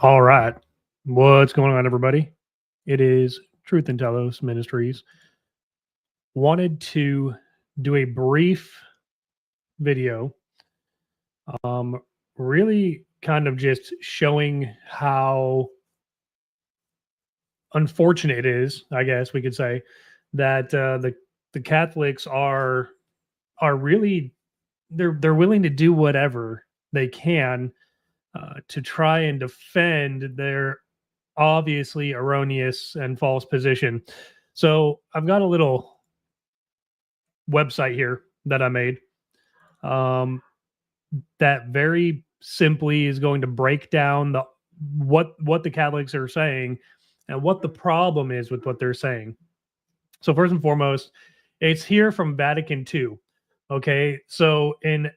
All right. What's going on, everybody? It is Truth and Telos Ministries. Wanted to do a brief video, um, really kind of just showing how unfortunate it is, I guess we could say, that the Catholics are really they're willing to do whatever they can to try and defend their obviously erroneous and false position. So I've got a little website here that I made that very simply is going to break down the what the Catholics are saying and what the problem is with what they're saying. So first and foremost, it's here from Vatican II. Okay, so in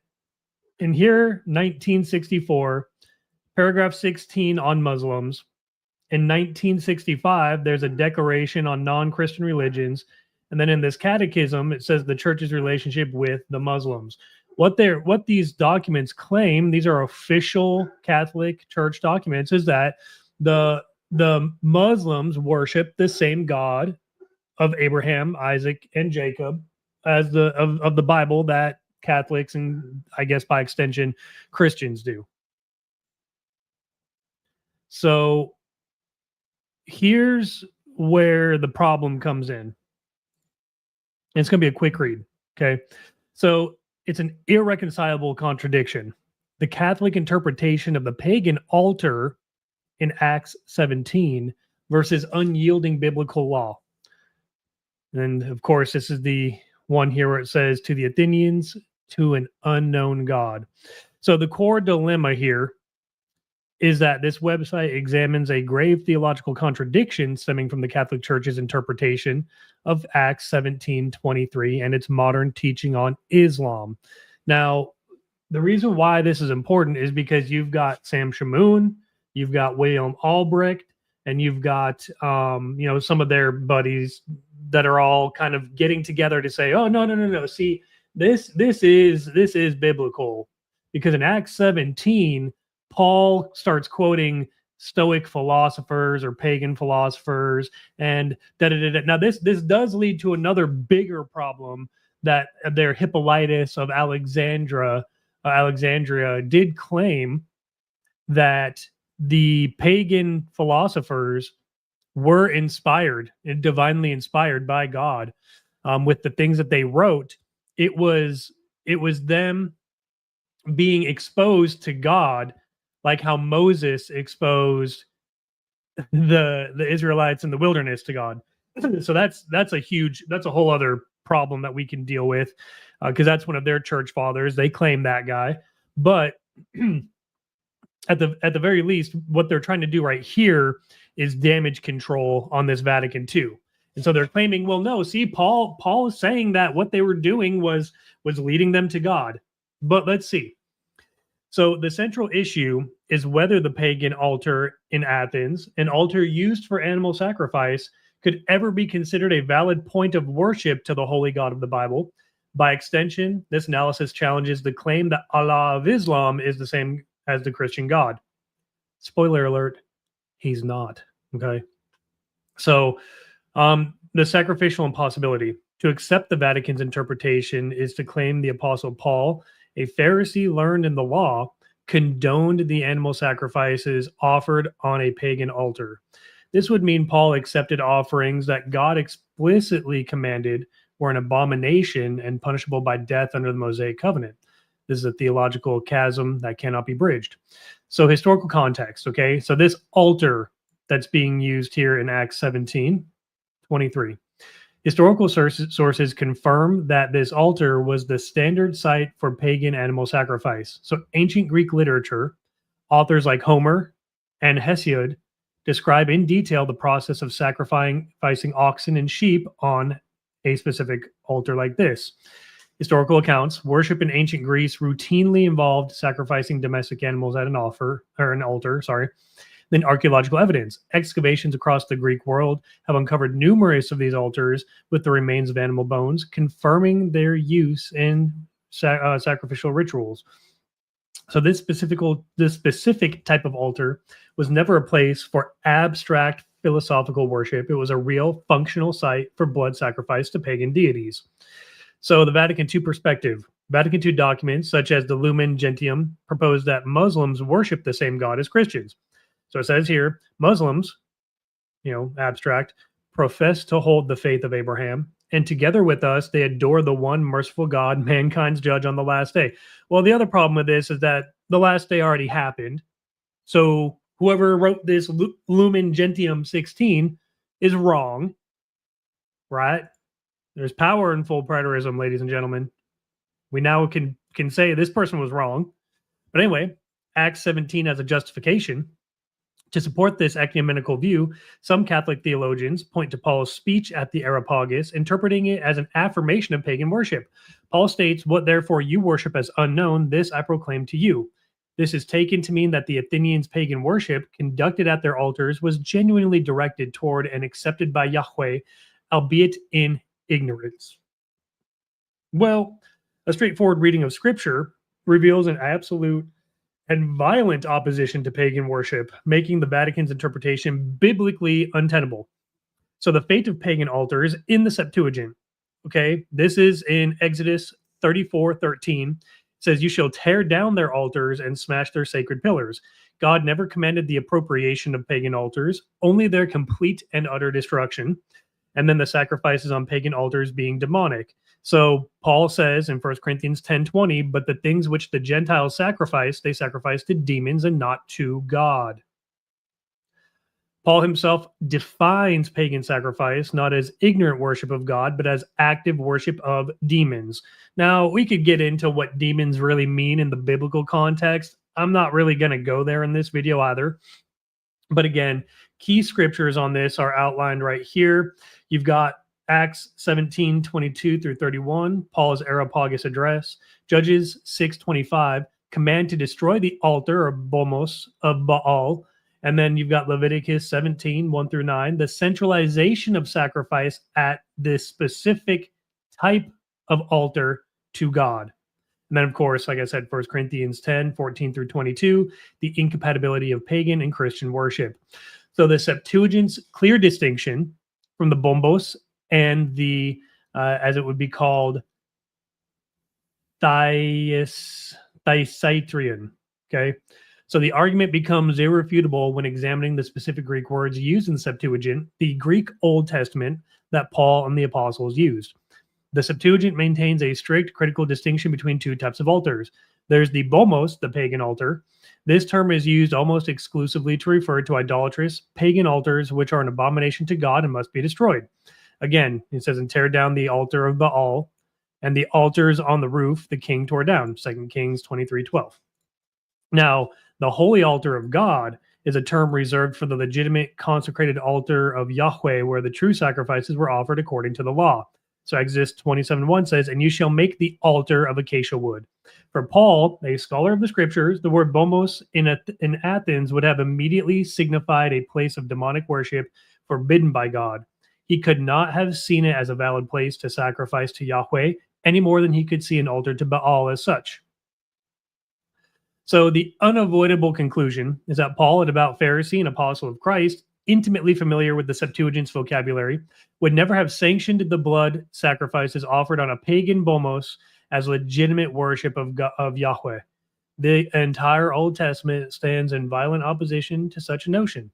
here 1964, paragraph 16 on Muslims. In 1965, there's a declaration on non-Christian religions, and then in this catechism, it says the church's relationship with the Muslims. What these documents claim, these are official Catholic Church documents, is that the Muslims worship the same God of Abraham, Isaac, and Jacob as of the Bible that Catholics and I guess by extension Christians do. So here's where the problem comes in. It's going to be a quick read. Okay. So it's an irreconcilable contradiction. The Catholic interpretation of the pagan altar in Acts 17 versus unyielding biblical law. And of course, this is the one here where it says to the Athenians, to an unknown God. So the core dilemma here is that this website examines a grave theological contradiction stemming from the Catholic Church's interpretation of Acts 17:23 and its modern teaching on Islam. Now, the reason why this is important is because you've got Sam Shamoun, you've got William Albrecht, and you've got some of their buddies that are all kind of getting together to say, oh no. See, this is biblical. Because in Acts 17, Paul starts quoting Stoic philosophers or pagan philosophers, and da-da-da-da. Now this does lead to another bigger problem that their Hippolytus of Alexandria did claim that the pagan philosophers were inspired and divinely inspired by God with the things that they wrote. It was them being exposed to God, like how Moses exposed the Israelites in the wilderness to God. So that's a whole other problem that we can deal with because that's one of their church fathers. They claim that guy, but at the very least, what they're trying to do right here is damage control on this Vatican II. And so they're claiming, well, no, see, Paul is saying that what they were doing was leading them to God. But let's see. So the central issue is whether the pagan altar in Athens, an altar used for animal sacrifice, could ever be considered a valid point of worship to the holy God of the Bible. By extension, this analysis challenges the claim that Allah of Islam is the same as the Christian God. Spoiler alert, he's not. Okay. So the sacrificial impossibility. To accept the Vatican's interpretation is to claim the Apostle Paul, a Pharisee learned in the law, condoned the animal sacrifices offered on a pagan altar. This would mean Paul accepted offerings that God explicitly commanded were an abomination and punishable by death under the Mosaic covenant. This is a theological chasm that cannot be bridged. So historical context, okay? So this altar that's being used here in Acts 17:23. Historical sources confirm that this altar was the standard site for pagan animal sacrifice. So ancient Greek literature, authors like Homer and Hesiod describe in detail the process of sacrificing oxen and sheep on a specific altar like this. Historical accounts, worship in ancient Greece routinely involved sacrificing domestic animals at an altar. Then archaeological evidence. Excavations across the Greek world have uncovered numerous of these altars with the remains of animal bones, confirming their use in sacrificial rituals. So this specific type of altar was never a place for abstract philosophical worship. It was a real functional site for blood sacrifice to pagan deities. So the Vatican II perspective. Vatican II documents, such as the Lumen Gentium, propose that Muslims worship the same God as Christians. So it says here, Muslims, abstract, profess to hold the faith of Abraham, and together with us, they adore the one merciful God, mankind's judge on the last day. Well, the other problem with this is that the last day already happened. So whoever wrote this Lumen Gentium 16 is wrong, right? There's power in full preterism, ladies and gentlemen. We now can say this person was wrong. But anyway, Acts 17 as a justification. To support this ecumenical view, some Catholic theologians point to Paul's speech at the Areopagus, interpreting it as an affirmation of pagan worship. Paul states, "What therefore you worship as unknown, this I proclaim to you." This is taken to mean that the Athenians' pagan worship conducted at their altars was genuinely directed toward and accepted by Yahweh, albeit in ignorance. Well, a straightforward reading of Scripture reveals an absolute and violent opposition to pagan worship, making the Vatican's interpretation biblically untenable. So the fate of pagan altars in the Septuagint, okay, this is in Exodus 34:13. It says, "You shall tear down their altars and smash their sacred pillars." God never commanded the appropriation of pagan altars, only their complete and utter destruction. And then the sacrifices on pagan altars being demonic. So Paul says in 1 Corinthians 10:20, "But the things which the Gentiles sacrifice, they sacrifice to demons and not to God." Paul himself defines pagan sacrifice not as ignorant worship of God, but as active worship of demons. Now, we could get into what demons really mean in the biblical context. I'm not really going to go there in this video either. But again, key scriptures on this are outlined right here. You've got Acts 17:22 through 31, Paul's Areopagus address, Judges 6:25, command to destroy the altar or bomos of Baal. And then you've got Leviticus 17:1 through 9, the centralization of sacrifice at this specific type of altar to God. And then, of course, like I said, 1 Corinthians 10:14 through 22, the incompatibility of pagan and Christian worship. So the Septuagint's clear distinction from the bombos and the, as it would be called, Thysatrian. Okay. So the argument becomes irrefutable when examining the specific Greek words used in the Septuagint, the Greek Old Testament that Paul and the apostles used. The Septuagint maintains a strict critical distinction between two types of altars. There's the bomos, the pagan altar. This term is used almost exclusively to refer to idolatrous pagan altars, which are an abomination to God and must be destroyed. Again, it says, "And tear down the altar of Baal, and the altars on the roof the king tore down." 2 Kings 23:12. Now, the holy altar of God is a term reserved for the legitimate consecrated altar of Yahweh, where the true sacrifices were offered according to the law. So Exodus 27:1 says, "And you shall make the altar of acacia wood." For Paul, a scholar of the scriptures, the word bomos in Athens would have immediately signified a place of demonic worship forbidden by God. He could not have seen it as a valid place to sacrifice to Yahweh any more than he could see an altar to Baal as such. So the unavoidable conclusion is that Paul, a devout Pharisee and apostle of Christ, intimately familiar with the Septuagint's vocabulary, would never have sanctioned the blood sacrifices offered on a pagan bomos as legitimate worship of Yahweh. The entire Old Testament stands in violent opposition to such a notion.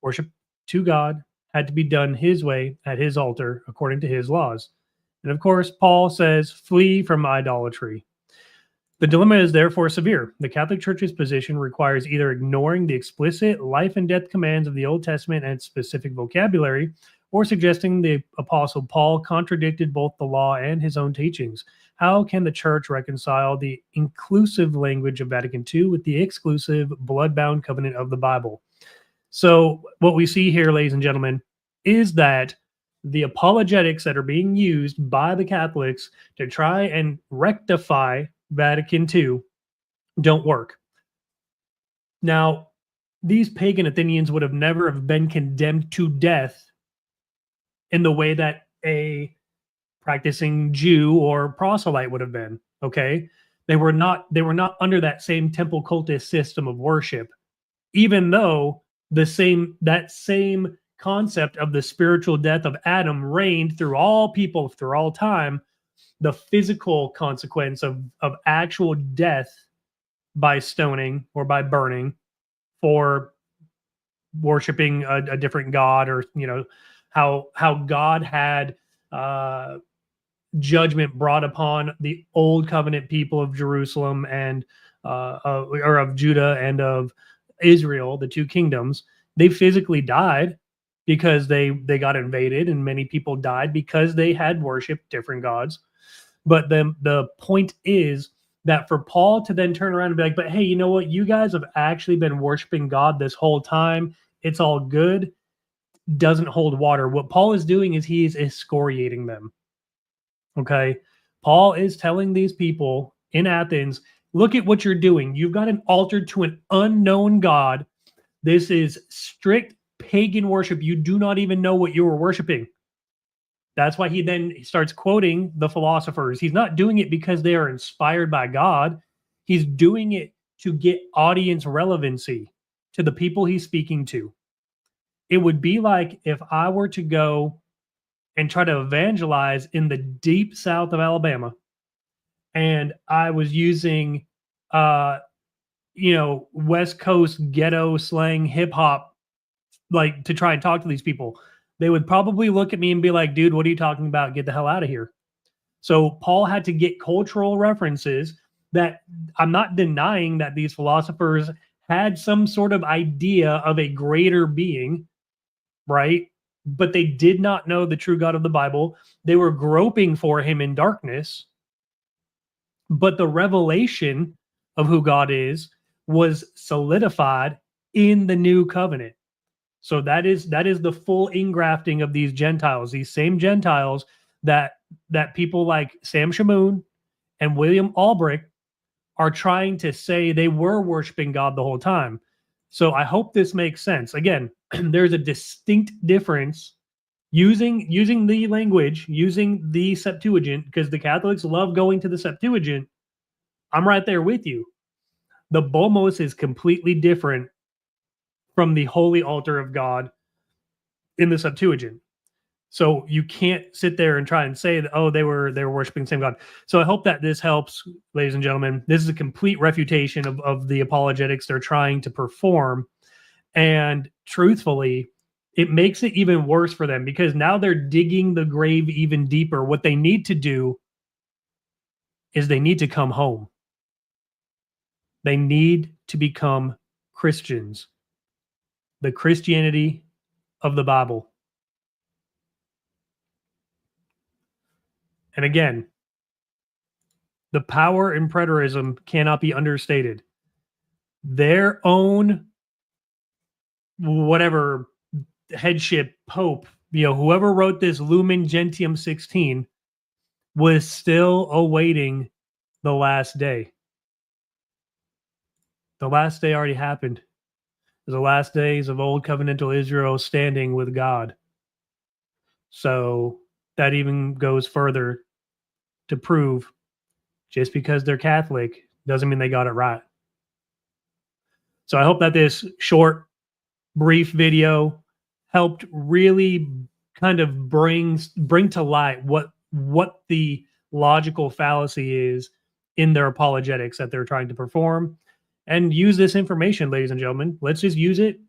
Worship to God had to be done his way at his altar according to his laws. And of course, Paul says, "Flee from idolatry." The dilemma is therefore severe. The Catholic Church's position requires either ignoring the explicit life and death commands of the Old Testament and its specific vocabulary, or suggesting the Apostle Paul contradicted both the law and his own teachings. How can the Church reconcile the inclusive language of Vatican II with the exclusive blood-bound covenant of the Bible? So what we see here, ladies and gentlemen, is that the apologetics that are being used by the Catholics to try and rectify Vatican II don't work. Now, these pagan Athenians would have never have been condemned to death in the way that a practicing Jew or proselyte would have been, okay? They were not under that same temple cultist system of worship, even though that same concept of the spiritual death of Adam reigned through all people through all time. The physical consequence of actual death by stoning or by burning for worshiping a different god, or how God had judgment brought upon the old covenant people of Jerusalem and or of Judah and of Israel, the two kingdoms. They physically died because they got invaded, and many people died because they had worshiped different gods. But the point is that for Paul to then turn around and be like, but hey, you know what? You guys have actually been worshiping God this whole time. It's all good. Doesn't hold water. What Paul is doing is he is excoriating them. Okay. Paul is telling these people in Athens, look at what you're doing. You've got an altar to an unknown God. This is strict pagan worship. You do not even know what you were worshiping. That's why he then starts quoting the philosophers. He's not doing it because they are inspired by God. He's doing it to get audience relevancy to the people he's speaking to. It would be like if I were to go and try to evangelize in the deep south of Alabama, and I was using West Coast ghetto slang hip hop, like, to try and talk to these people. They would probably look at me and be like, dude, what are you talking about? Get the hell out of here. So Paul had to get cultural references that I'm not denying that these philosophers had some sort of idea of a greater being, right? But they did not know the true God of the Bible. They were groping for him in darkness. But the revelation of who God is was solidified in the new covenant. So that is the full ingrafting of these Gentiles, these same Gentiles that people like Sam Shamoon and William Albrecht are trying to say they were worshiping God the whole time. So I hope this makes sense. Again, there's a distinct difference using the language, using the Septuagint, because the Catholics love going to the Septuagint. I'm right there with you. The Bomos is completely different from the holy altar of God in the Septuagint. So you can't sit there and try and say that, oh, they were worshiping the same God. So I hope that this helps, ladies and gentlemen. This is a complete refutation of the apologetics they're trying to perform. And truthfully, it makes it even worse for them because now they're digging the grave even deeper. What they need to do is they need to come home. They need to become Christians. The Christianity of the Bible. And again, the power in preterism cannot be understated. Their own, whatever, headship, pope, whoever wrote this Lumen Gentium 16 was still awaiting the last day. The last day already happened. The last days of old covenantal Israel standing with God. So that even goes further to prove just because they're Catholic doesn't mean they got it right. So I hope that this short, brief video helped really kind of bring to light what the logical fallacy is in their apologetics that they're trying to perform, and use this information, ladies and gentlemen. Let's just use it.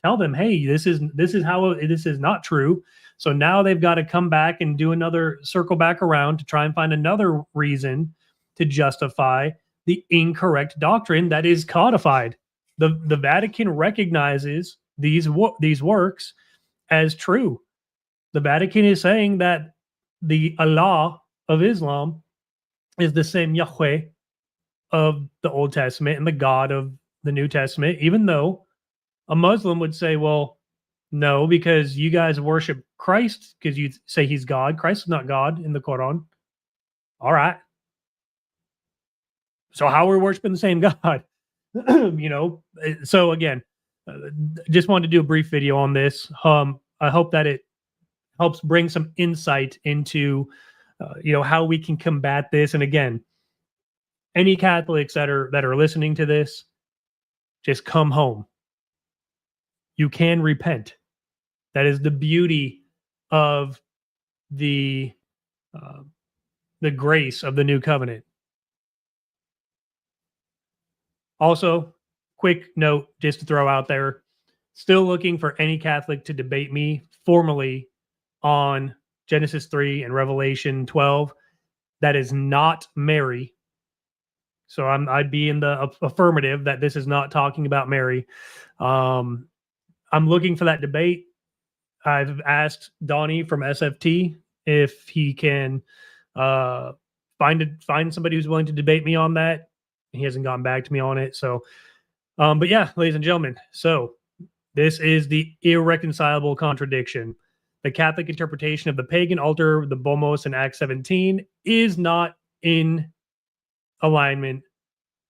Tell them, hey, this is how this is not true. So now they've got to come back and do another circle back around to try and find another reason to justify the incorrect doctrine that is codified. The Vatican recognizes these works as true. The Vatican is saying that the Allah of Islam is the same Yahweh of the Old Testament and the God of the New Testament, even though a Muslim would say, well, no, because you guys worship Christ because you say he's God. Christ is not God in the Quran. All right. So how are we worshiping the same God? So again, just wanted to do a brief video on this. I hope that it helps bring some insight into, how we can combat this. And again, any Catholics that are listening to this, just come home. You can repent. That is the beauty of the grace of the new covenant. Also, quick note just to throw out there, still looking for any Catholic to debate me formally on Genesis 3 and Revelation 12. That is not Mary. So I'd be in the affirmative that this is not talking about Mary. I'm looking for that debate. I've asked Donnie from SFT if he can find somebody who's willing to debate me on that. He hasn't gotten back to me on it. So, but yeah, ladies and gentlemen, so this is the irreconcilable contradiction. The Catholic interpretation of the pagan altar, the Bomos in Acts 17, is not in alignment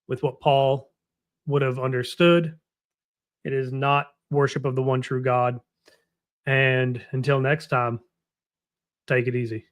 with what Paul would have understood. It is not worship of the one true God. And until next time, take it easy.